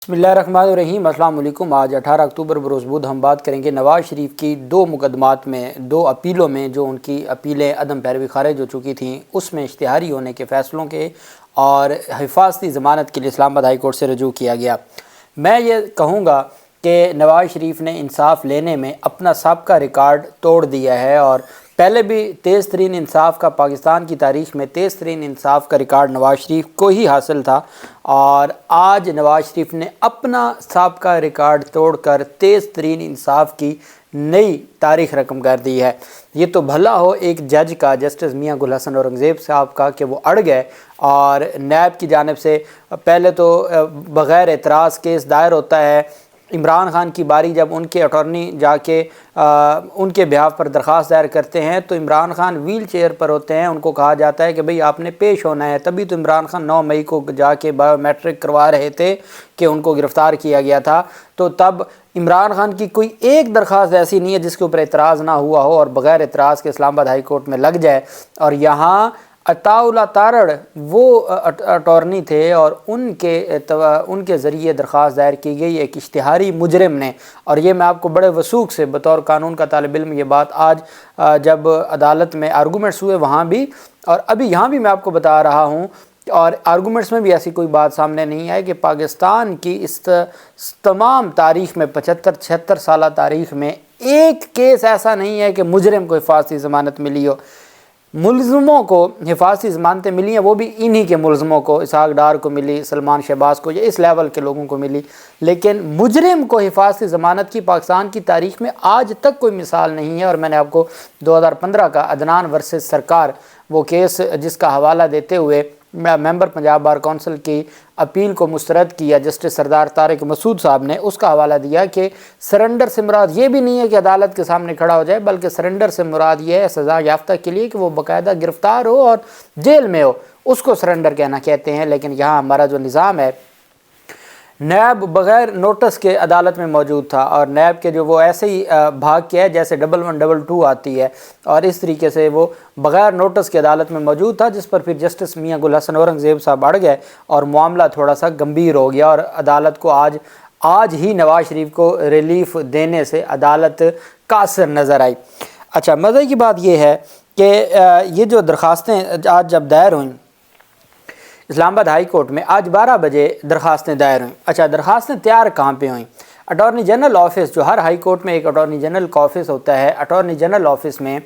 بسم اللہ الرحمن الرحیم۔ السلام علیکم۔ آج 18 اکتوبر بروز بدھ ہم بات کریں گے نواز شریف کی دو مقدمات میں، دو اپیلوں میں، جو ان کی اپیلیں عدم پیروی خارج ہو چکی تھیں، اس میں اشتہاری ہونے کے فیصلوں کے اور حفاظتی ضمانت کے لیے اسلام آباد ہائی کورٹ سے رجوع کیا گیا۔ میں یہ کہوں گا کہ نواز شریف نے انصاف لینے میں اپنا سابقہ ریکارڈ توڑ دیا ہے، اور پہلے بھی تیز ترین انصاف کا، پاکستان کی تاریخ میں تیز ترین انصاف کا ریکارڈ نواز شریف کو ہی حاصل تھا، اور آج نواز شریف نے اپنا سابقہ ریکارڈ توڑ کر تیز ترین انصاف کی نئی تاریخ رقم کر دی ہے۔ یہ تو بھلا ہو ایک جج کا، جسٹس میاں گل حسن اورنگزیب صاحب کا، کہ وہ اڑ گئے اور نیب کی جانب سے پہلے تو بغیر اعتراض کیس دائر ہوتا ہے۔ عمران خان کی باری جب ان کے اٹارنی جا کے ان کے بیہاف پر درخواست دائر کرتے ہیں تو عمران خان ویل چیئر پر ہوتے ہیں، ان کو کہا جاتا ہے کہ بھئی آپ نے پیش ہونا ہے۔ تبھی تو عمران خان 9 مئی کو جا کے بایو میٹرک کروا رہے تھے کہ ان کو گرفتار کیا گیا تھا، تو تب عمران خان کی کوئی ایک درخواست ایسی نہیں ہے جس کے اوپر اعتراض نہ ہوا ہو اور بغیر اعتراض کے اسلام آباد ہائی کورٹ میں لگ جائے۔ اور یہاں عطاء اللہ تارڑ وہ اٹارنی تھے اور ان کے ذریعے درخواست دائر کی گئی ایک اشتہاری مجرم نے، اور یہ میں آپ کو بڑے وثوق سے بطور قانون کا طالب علم یہ بات آج جب عدالت میں آرگومنٹس ہوئے وہاں بھی، اور ابھی یہاں بھی میں آپ کو بتا رہا ہوں، اور آرگومنٹس میں بھی ایسی کوئی بات سامنے نہیں آئی کہ پاکستان کی اس تمام تاریخ میں 75-76 سالہ تاریخ میں ایک کیس ایسا نہیں ہے کہ مجرم کو حفاظتی ضمانت ملی ہو۔ ملزموں کو حفاظتی ضمانتیں ملی ہیں، وہ بھی انہی کے ملزموں کو، اسحاق ڈار کو ملی، سلمان شہباز کو، یا اس لیول کے لوگوں کو ملی، لیکن مجرم کو حفاظتی ضمانت کی پاکستان کی تاریخ میں آج تک کوئی مثال نہیں ہے۔ اور میں نے آپ کو 2015 کا عدنان ورسز سرکار وہ کیس جس کا حوالہ دیتے ہوئے ممبر پنجاب بار کونسل کی اپیل کو مسترد کیا جسٹس سردار طارق مسعود صاحب نے، اس کا حوالہ دیا کہ سرنڈر سے مراد یہ بھی نہیں ہے کہ عدالت کے سامنے کھڑا ہو جائے، بلکہ سرنڈر سے مراد یہ ہے سزا یافتہ کے لیے کہ وہ باقاعدہ گرفتار ہو اور جیل میں ہو، اس کو سرنڈر کہتے ہیں۔ لیکن یہاں ہمارا جو نظام ہے، نیب بغیر نوٹس کے عدالت میں موجود تھا، اور نیب کے جو وہ ایسے ہی بھاگ کے ہے جیسے 1122 آتی ہے، اور اس طریقے سے وہ بغیر نوٹس کے عدالت میں موجود تھا، جس پر پھر جسٹس میاں گل حسن اورنگزیب صاحب اڑ گئے اور معاملہ تھوڑا سا گمبھیر ہو گیا، اور عدالت کو آج ہی نواز شریف کو ریلیف دینے سے عدالت قاصر نظر آئی۔ اچھا، مزے کی بات یہ ہے کہ یہ جو درخواستیں آج جب دائر ہوئیں اسلام آباد ہائی کورٹ میں، آج 12 بجے درخواستیں دائر ہوئیں۔ اچھا، درخواستیں تیار کہاں پہ ہوئیں؟ اٹارنی جنرل آفس، جو ہر ہائی کورٹ میں ایک اٹارنی جنرل کا آفس ہوتا ہے، اٹارنی جنرل آفس میں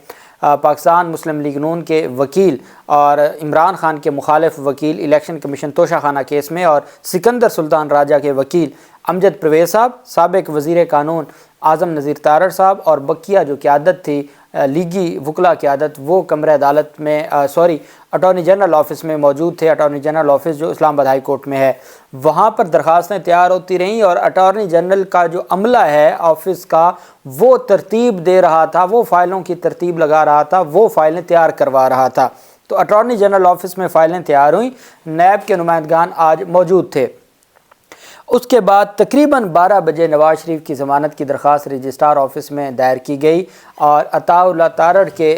پاکستان مسلم لیگ نون کے وکیل اور عمران خان کے مخالف وکیل الیکشن کمیشن توشہ خانہ کیس میں، اور سکندر سلطان راجہ کے وکیل امجد پرویز صاحب، سابق وزیر قانون اعظم نذیر تارڑ صاحب، اور بقیہ جو قیادت تھی لیگی وکلا قیادت، وہ کمرہ عدالت میں اٹارنی جنرل آفس میں موجود تھے۔ اٹارنی جنرل آفس جو اسلام آباد ہائی کورٹ میں ہے، وہاں پر درخواستیں تیار ہوتی رہیں، اور اٹارنی جنرل کا جو عملہ ہے آفس کا، وہ ترتیب دے رہا تھا، وہ فائلوں کی ترتیب لگا رہا تھا، وہ فائلیں تیار کروا رہا تھا۔ تو اٹارنی جنرل آفس میں فائلیں تیار ہوئیں، نیب کے نمائندگان آج موجود تھے۔ اس کے بعد تقریباً 12 بجے نواز شریف کی ضمانت کی درخواست رجسٹرار آفس میں دائر کی گئی، اور عطاء اللہ تارڑ کے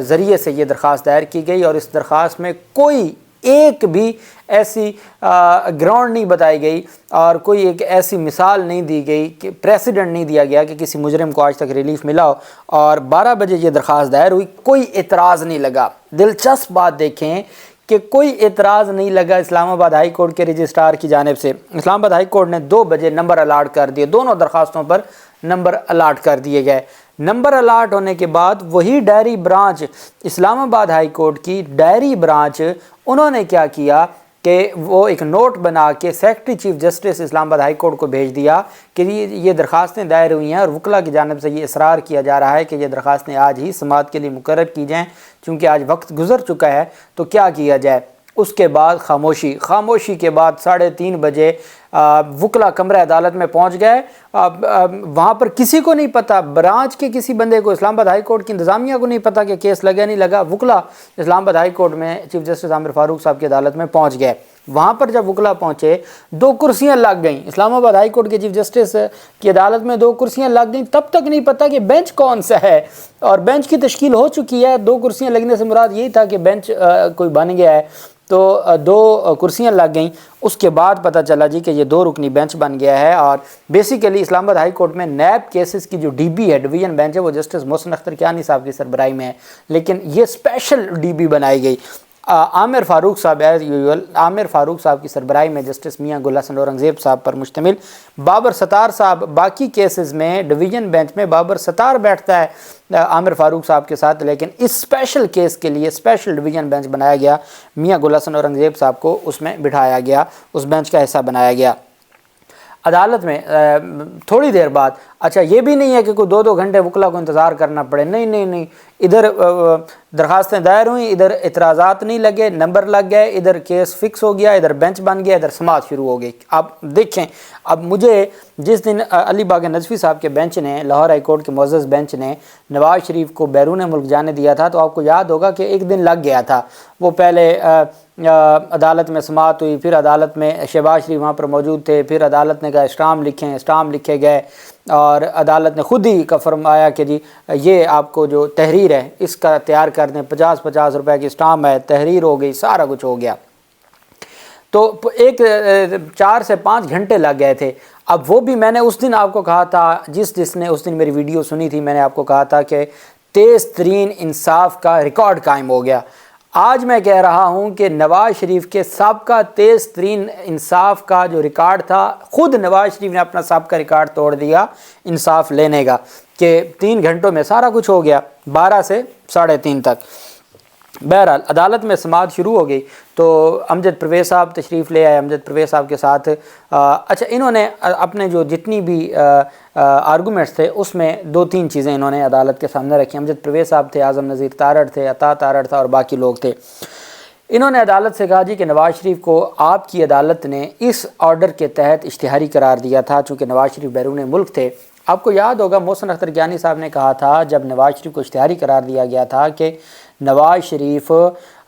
ذریعے سے یہ درخواست دائر کی گئی، اور اس درخواست میں کوئی ایک بھی ایسی گراؤنڈ نہیں بتائی گئی، اور کوئی ایک ایسی مثال نہیں دی گئی، کہ پریسیڈنٹ نہیں دیا گیا کہ کسی مجرم کو آج تک ریلیف ملا ہو، اور 12 بجے یہ درخواست دائر ہوئی، کوئی اعتراض نہیں لگا۔ دلچسپ بات دیکھیں کہ کوئی اعتراض نہیں لگا اسلام آباد ہائی کورٹ کے رجسٹرار کی جانب سے۔ اسلام آباد ہائی کورٹ نے 2 بجے نمبر الاٹ کر دیے، دونوں درخواستوں پر نمبر الاٹ کر دیے گئے۔ نمبر الاٹ ہونے کے بعد وہی ڈائری برانچ، اسلام آباد ہائی کورٹ کی ڈائری برانچ، انہوں نے کیا کیا کہ وہ ایک نوٹ بنا کے سیکرٹری چیف جسٹس اسلام آباد ہائی کورٹ کو بھیج دیا کہ یہ درخواستیں دائر ہوئی ہیں، اور وکلا کی جانب سے یہ اصرار کیا جا رہا ہے کہ یہ درخواستیں آج ہی سماعت کے لیے مقرر کی جائیں، چونکہ آج وقت گزر چکا ہے، تو کیا کیا جائے۔ اس کے بعد خاموشی کے بعد 3:30 بجے وکلا کمرہ عدالت میں پہنچ گئے۔ وہاں پر کسی کو نہیں پتا، برانچ کے کسی بندے کو، اسلام آباد ہائی کورٹ کی انتظامیہ کو نہیں پتا کہ کیس لگا نہیں لگا۔ وکلا اسلام آباد ہائی کورٹ میں چیف جسٹس عامر فاروق صاحب کی عدالت میں پہنچ گئے۔ وہاں پر جب وکلا پہنچے، 2 کرسیاں لگ گئیں، اسلام آباد ہائی کورٹ کے چیف جسٹس کی عدالت میں 2 کرسیاں لگ گئیں۔ تب تک نہیں پتا کہ بینچ کون سا ہے، اور بینچ کی تشکیل ہو چکی ہے۔ 2 کرسیاں لگنے سے مراد یہی تھا کہ بینچ کوئی بن گیا ہے۔ تو 2 کرسیاں لگ گئیں۔ اس کے بعد پتہ چلا جی کہ یہ 2 رکنی بینچ بن گیا ہے، اور بیسیکلی اسلام آباد ہائی کورٹ میں نیب کیسز کی جو ڈی بی ہے، ڈویژن بینچ ہے، وہ جسٹس محسن اختر کیانی صاحب کی سربراہی میں ہے، لیکن یہ اسپیشل ڈی بی بنائی گئی۔ عامر فاروق صاحب ایز یوزول، عامر فاروق صاحب کی سربراہی میں جسٹس میاں گل حسن اورنگزیب صاحب پر مشتمل۔ بابر ستار صاحب، باقی کیسز میں ڈویژن بینچ میں بابر ستار بیٹھتا ہے عامر فاروق صاحب کے ساتھ، لیکن اس اسپیشل کیس کے لیے اسپیشل ڈویژن بینچ بنایا گیا، میاں گل حسن اورنگزیب صاحب کو اس میں بٹھایا گیا، اس بینچ کا حصہ بنایا گیا۔ عدالت میں تھوڑی دیر بعد، اچھا یہ بھی نہیں ہے کہ کوئی 2 گھنٹے وکلا کو انتظار کرنا پڑے، نہیں، ادھر درخواستیں دائر ہوئیں، ادھر اعتراضات نہیں لگے، نمبر لگ گئے، ادھر کیس فکس ہو گیا، ادھر بینچ بن گیا، ادھر سماعت شروع ہو گئی۔ اب دیکھیں، اب مجھے جس دن علی باغ نجفی صاحب کے بینچ نے، لاہور ہائی کورٹ کے معزز بینچ نے نواز شریف کو بیرون ملک جانے دیا تھا، تو آپ کو یاد ہوگا کہ ایک دن لگ گیا تھا۔ وہ پہلے عدالت میں سماعت ہوئی، پھر عدالت میں شہباز شریف وہاں پر موجود تھے، پھر عدالت نے کہا اسٹام لکھیں، اسٹام لکھے گئے، اور عدالت نے خود ہی کا فرمایا کہ جی یہ آپ کو جو تحریر ہے اس کا تیار کر دیں، 50 روپے کی اسٹام ہے، تحریر ہو گئی، سارا کچھ ہو گیا۔ تو 4 سے 5 گھنٹے لگ گئے تھے۔ اب وہ بھی میں نے اس دن آپ کو کہا تھا، جس نے اس دن میری ویڈیو سنی تھی، میں نے آپ کو کہا تھا کہ تیز ترین انصاف کا ریکارڈ قائم ہو گیا۔ آج میں کہہ رہا ہوں کہ نواز شریف کے سابقہ تیز ترین انصاف کا جو ریکارڈ تھا، خود نواز شریف نے اپنا سابقہ ریکارڈ توڑ دیا انصاف لینے کا، کہ 3 گھنٹوں میں سارا کچھ ہو گیا، 12 سے 3:30 تک۔ بہرحال عدالت میں سماعت شروع ہو گئی، تو امجد پرویز صاحب تشریف لے آئے۔ امجد پرویز صاحب کے ساتھ اچھا انہوں نے اپنے جو جتنی بھی آرگومنٹس تھے اس میں 2-3 چیزیں انہوں نے عدالت کے سامنے رکھی۔ امجد پرویز صاحب تھے، اعظم نذیر تارڑ تھے، عطا تارڑ تھا، اور باقی لوگ تھے۔ انہوں نے عدالت سے کہا جی کہ نواز شریف کو آپ کی عدالت نے اس آرڈر کے تحت اشتہاری قرار دیا تھا، چونکہ نواز شریف بیرون ملک تھے۔ آپ کو یاد ہوگا محسن اختر کیانی صاحب نے کہا تھا جب نواز شریف کو اشتہاری قرار دیا گیا تھا کہ نواز شریف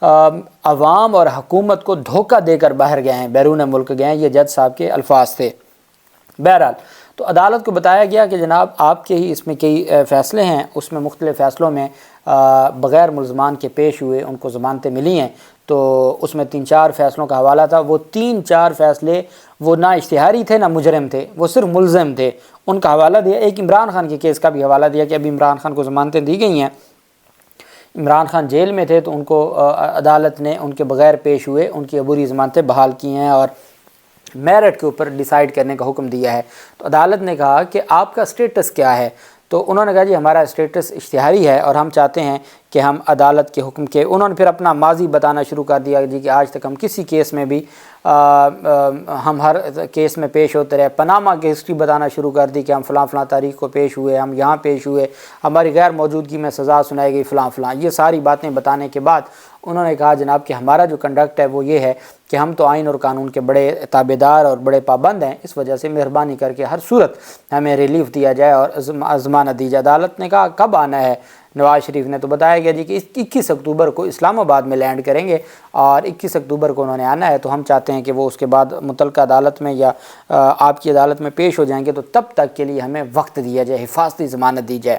عوام اور حکومت کو دھوکہ دے کر باہر گئے ہیں، بیرون ملک گئے ہیں، یہ جج صاحب کے الفاظ تھے۔ بہرحال تو عدالت کو بتایا گیا کہ جناب آپ کے ہی اس میں کئی فیصلے ہیں، اس میں مختلف فیصلوں میں بغیر ملزمان کے پیش ہوئے، ان کو ضمانتیں ملی ہیں، تو اس میں 3-4 فیصلوں کا حوالہ تھا۔ وہ 3-4 فیصلے وہ نہ اشتہاری تھے نہ مجرم تھے، وہ صرف ملزم تھے، ان کا حوالہ دیا۔ ایک عمران خان کے کیس کا بھی حوالہ دیا کہ ابھی عمران خان کو ضمانتیں دی گئی ہیں، عمران خان جیل میں تھے تو ان کو عدالت نے ان کے بغیر پیش ہوئے ان کی عبوری ضمانتیں بحال کی ہیں اور میرٹ کے اوپر ڈیسائیڈ کرنے کا حکم دیا ہے۔ تو عدالت نے کہا کہ آپ کا سٹیٹس کیا ہے؟ تو انہوں نے کہا جی ہمارا سٹیٹس اشتہاری ہے اور ہم چاہتے ہیں کہ ہم عدالت کے حکم کے، انہوں نے پھر اپنا ماضی بتانا شروع کر دیا جی کہ آج تک ہم کسی کیس میں بھی ہم ہر کیس میں پیش ہوتے رہے، پاناما کی ہسٹری بتانا شروع کر دی کہ ہم فلاں فلاں تاریخ کو پیش ہوئے، ہم یہاں پیش ہوئے، ہماری غیر موجودگی میں سزا سنائی گئی فلاں فلاں، یہ ساری باتیں بتانے کے بعد انہوں نے کہا جناب کہ ہمارا جو کنڈکٹ ہے وہ یہ ہے کہ ہم تو آئین اور قانون کے بڑے تابع دار اور بڑے پابند ہیں، اس وجہ سے مہربانی کر کے ہر صورت ہمیں ریلیف دیا جائے اور ضمانت دی جائے۔ عدالت نے کہا کب آنا ہے؟ نواز شریف نے تو بتایا گیا جی کہ 21 اکتوبر کو اسلام آباد میں لینڈ کریں گے اور 21 اکتوبر کو انہوں نے آنا ہے، تو ہم چاہتے ہیں کہ وہ اس کے بعد متعلقہ عدالت میں یا آپ کی عدالت میں پیش ہو جائیں گے، تو تب تک کے لیے ہمیں وقت دیا جائے، حفاظتی ضمانت دی جائے۔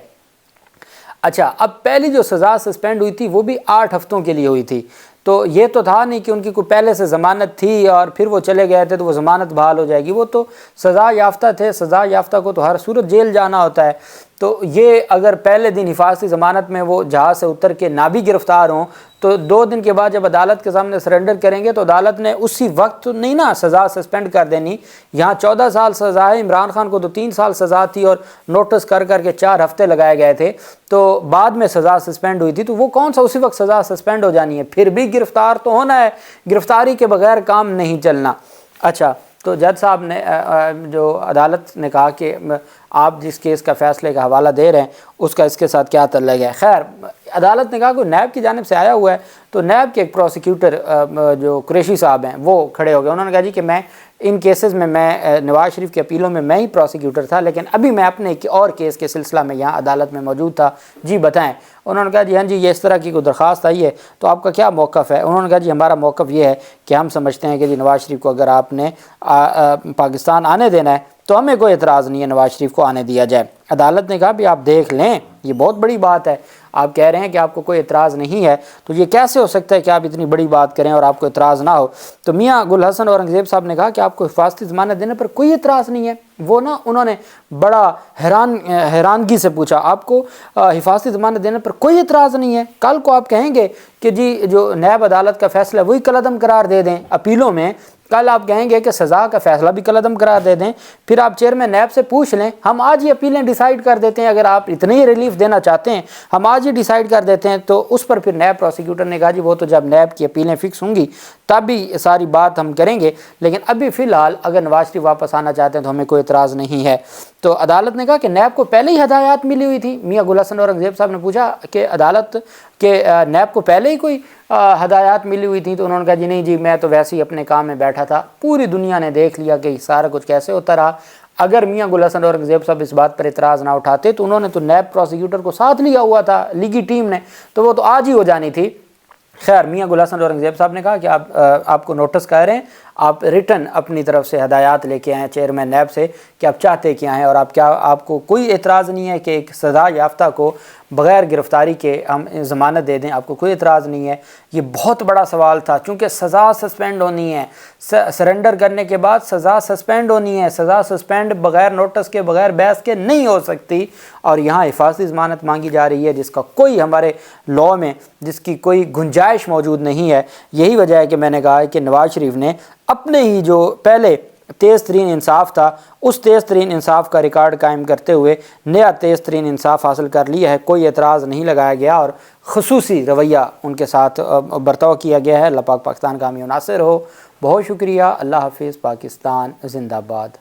اچھا اب پہلی جو سزا سسپینڈ ہوئی تھی وہ بھی 8 ہفتوں کے لیے ہوئی تھی، تو یہ تو تھا نہیں کہ ان کی کوئی پہلے سے ضمانت تھی اور پھر وہ چلے گئے تھے تو وہ ضمانت بحال ہو جائے گی، وہ تو سزا یافتہ تھے، سزا یافتہ کو تو ہر صورت جیل جانا ہوتا ہے۔ تو یہ اگر پہلے دن حفاظتی ضمانت میں وہ جہاز سے اتر کے نہ بھی گرفتار ہوں تو 2 دن کے بعد جب عدالت کے سامنے سرنڈر کریں گے تو عدالت نے اسی وقت تو نہیں نا سزا سسپینڈ کر دینی۔ یہاں 14 سال سزا ہے، عمران خان کو تو 3 سال سزا تھی اور نوٹس کر کے 4 ہفتے لگائے گئے تھے، تو بعد میں سزا سسپینڈ ہوئی تھی، تو وہ کون سا اسی وقت سزا سسپینڈ ہو جانی ہے؟ پھر بھی گرفتار تو ہونا ہے، گرفتاری کے بغیر کام نہیں چلنا۔ اچھا تو جج صاحب نے جو عدالت نے کہا کہ آپ جس کیس کا فیصلے کا حوالہ دے رہے ہیں اس کا اس کے ساتھ کیا تعلق ہے؟ خیر عدالت نے کہا کہ نیب کی جانب سے آیا ہوا ہے، تو نیب کے ایک پروسیکیوٹر جو قریشی صاحب ہیں وہ کھڑے ہو گئے، انہوں نے کہا جی کہ میں ان کیسز میں نواز شریف کے اپیلوں میں ہی پروسیکیوٹر تھا، لیکن ابھی میں اپنے ایک اور کیس کے سلسلہ میں یہاں عدالت میں موجود تھا، جی بتائیں۔ انہوں نے کہا جی ہاں جی یہ اس طرح کی کوئی درخواست آئی ہے، تو آپ کا کیا موقف ہے؟ انہوں نے کہا جی ہمارا موقف یہ ہے کہ ہم سمجھتے ہیں کہ جی نواز شریف کو اگر آپ نے پاکستان آنے دینا ہے تو ہمیں کوئی اعتراض نہیں ہے نواز شریف کو آنے دیا جائے۔ عدالت نے کہا بھی آپ دیکھ لیں، یہ بہت بڑی بات ہے، آپ کہہ رہے ہیں کہ آپ کو کوئی اعتراض نہیں ہے، تو یہ کیسے ہو سکتا ہے کہ آپ اتنی بڑی بات کریں اور آپ کو اعتراض نہ ہو؟ تو میاں گل حسن اورنگزیب صاحب نے کہا کہ آپ کو حفاظتی ضمانت دینے پر کوئی اعتراض نہیں ہے۔ وہ نا انہوں نے بڑا حیرانگی سے پوچھا، آپ کو حفاظتی ضمانت دینے پر کوئی اعتراض نہیں ہے؟ کل کو آپ کہیں گے کہ جی جو نیب عدالت کا فیصلہ ہے وہی کالعدم قرار دے دیں اپیلوں میں، کل آپ کہیں گے کہ سزا کا فیصلہ بھی کالعدم قرار دے دیں، پھر آپ چیئرمین نیب سے پوچھ لیں، ہم آج یہ اپیلیں ڈیسائیڈ کر دیتے ہیں، اگر آپ اتنے ہی ریلیف دینا چاہتے ہیں ہم آج ہی ڈیسائیڈ کر دیتے ہیں۔ تو اس پر پھر نیب پروسیکیوٹر نے کہا جی وہ تو جب نیب کی اپیلیں فکس ہوں گی تب بھی ساری بات ہم کریں گے، لیکن ابھی فی الحال اگر نواز شریف واپس آنا چاہتے ہیں تو ہمیں کوئی اعتراض نہیں ہے۔ تو عدالت نے کہا کہ نیب کو پہلے ہی ہدایات ملی ہوئی تھی۔ میاں گل حسن اورنگزیب صاحب نے پوچھا کہ عدالت کے نیب کو پہلے ہی کوئی ہدایات ملی ہوئی تھیں؟ تو انہوں نے کہا جی نہیں جی، میں تو ویسے ہی اپنے کام میں بیٹھا تھا، پوری دنیا نے دیکھ لیا کہ سارا کچھ کیسے ہوتا رہا۔ اگر میاں گل حسن اورنگزیب صاحب اس بات پر اعتراض نہ اٹھاتے تو انہوں نے تو نیب پروسیکیوٹر کو ساتھ لیا ہوا تھا لیگی ٹیم نے، تو وہ تو آج ہی ہو جانی تھی۔ خیر، میاں گل حسن اورنگزیب صاحب نے کہا کہ آپ کو نوٹس کر رہے ہیں، آپ ریٹن اپنی طرف سے ہدایات لے کے آئیں چیئرمین نیب سے کہ آپ چاہتے کیا ہیں، اور آپ کو کوئی اعتراض نہیں ہے کہ ایک سزا یافتہ کو بغیر گرفتاری کے ہم ضمانت دے دیں، آپ کو کوئی اعتراض نہیں ہے۔ یہ بہت بڑا سوال تھا چونکہ سزا سسپینڈ ہونی ہے، سرنڈر کرنے کے بعد سزا سسپینڈ ہونی ہے، سزا سسپینڈ بغیر نوٹس کے بغیر بحث کے نہیں ہو سکتی، اور یہاں حفاظتی ضمانت مانگی جا رہی ہے جس کا کوئی ہمارے لاء میں جس کی کوئی گنجائش موجود نہیں ہے۔ یہی وجہ ہے کہ میں نے کہا ہے کہ نواز شریف نے اپنے ہی جو پہلے تیز ترین انصاف تھا اس تیز ترین انصاف کا ریکارڈ قائم کرتے ہوئے نیا تیز ترین انصاف حاصل کر لیا ہے، کوئی اعتراض نہیں لگایا گیا اور خصوصی رویہ ان کے ساتھ برتاؤ کیا گیا ہے۔ اللہ پاک پاکستان کا حامی و ناصر ہو۔ بہت شکریہ۔ اللہ حافظ۔ پاکستان زندہ باد۔